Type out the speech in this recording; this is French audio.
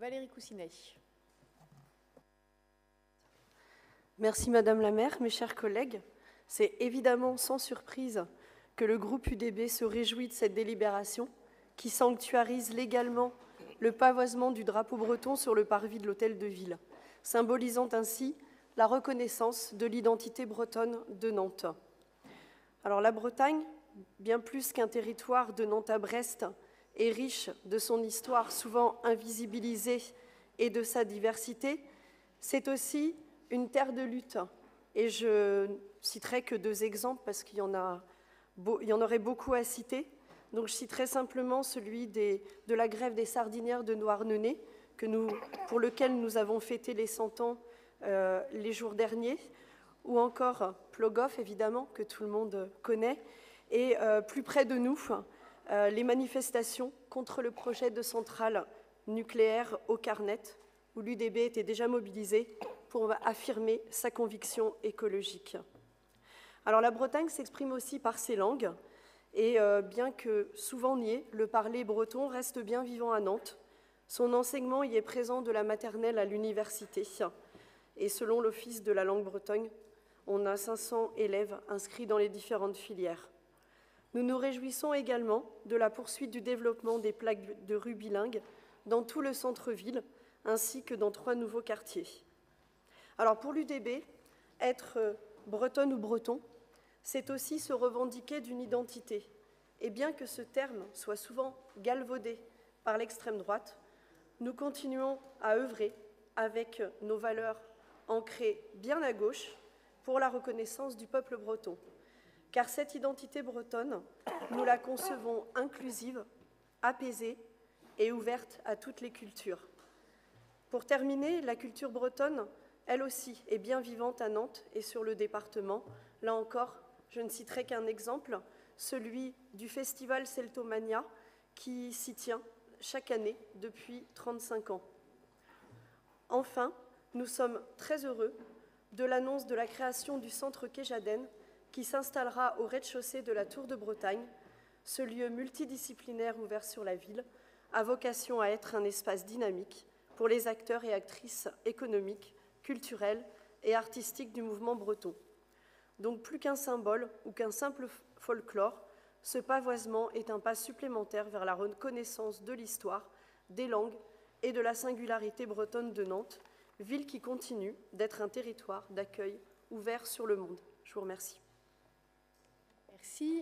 Valérie Coussinet. Merci Madame la maire, mes chers collègues. C'est évidemment sans surprise que le groupe UDB se réjouit de cette délibération qui sanctuarise légalement le pavoisement du drapeau breton sur le parvis de l'hôtel de ville, symbolisant ainsi la reconnaissance de l'identité bretonne de Nantes. Alors la Bretagne, bien plus qu'un territoire de Nantes à Brest, est riche de son histoire souvent invisibilisée et de sa diversité. C'est aussi une terre de lutte. Et je citerai que 2 exemples parce qu'il y en aurait beaucoup à citer. Donc je citerai simplement celui de la grève des sardinières de Douarnenez, pour lequel nous avons fêté les 100 ans les jours derniers, ou encore Plogoff, évidemment, que tout le monde connaît, et plus près de nous, les manifestations contre le projet de centrale nucléaire au Carnet, où l'UDB était déjà mobilisée pour affirmer sa conviction écologique. Alors la Bretagne s'exprime aussi par ses langues, et bien que souvent nié, le parler breton reste bien vivant à Nantes. Son enseignement y est présent de la maternelle à l'université. Et selon l'Office de la langue bretonne, on a 500 élèves inscrits dans les différentes filières. Nous nous réjouissons également de la poursuite du développement des plaques de rue bilingues dans tout le centre-ville, ainsi que dans 3 nouveaux quartiers. Alors pour l'UDB, être bretonne ou breton, c'est aussi se revendiquer d'une identité. Et bien que ce terme soit souvent galvaudé par l'extrême droite, nous continuons à œuvrer avec nos valeurs ancrées bien à gauche pour la reconnaissance du peuple breton. Car cette identité bretonne, nous la concevons inclusive, apaisée et ouverte à toutes les cultures. Pour terminer, la culture bretonne, elle aussi, est bien vivante à Nantes et sur le département. Là encore, je ne citerai qu'un exemple, celui du festival Celtomania qui s'y tient chaque année depuis 35 ans. Enfin, nous sommes très heureux de l'annonce de la création du centre Quai-Jaden qui s'installera au rez-de-chaussée de la Tour de Bretagne. Ce lieu multidisciplinaire ouvert sur la ville a vocation à être un espace dynamique pour les acteurs et actrices économiques, culturels et artistiques du mouvement breton. Donc plus qu'un symbole ou qu'un simple folklore, ce pavoisement est un pas supplémentaire vers la reconnaissance de l'histoire, des langues et de la singularité bretonne de Nantes, ville qui continue d'être un territoire d'accueil ouvert sur le monde. Je vous remercie. Merci.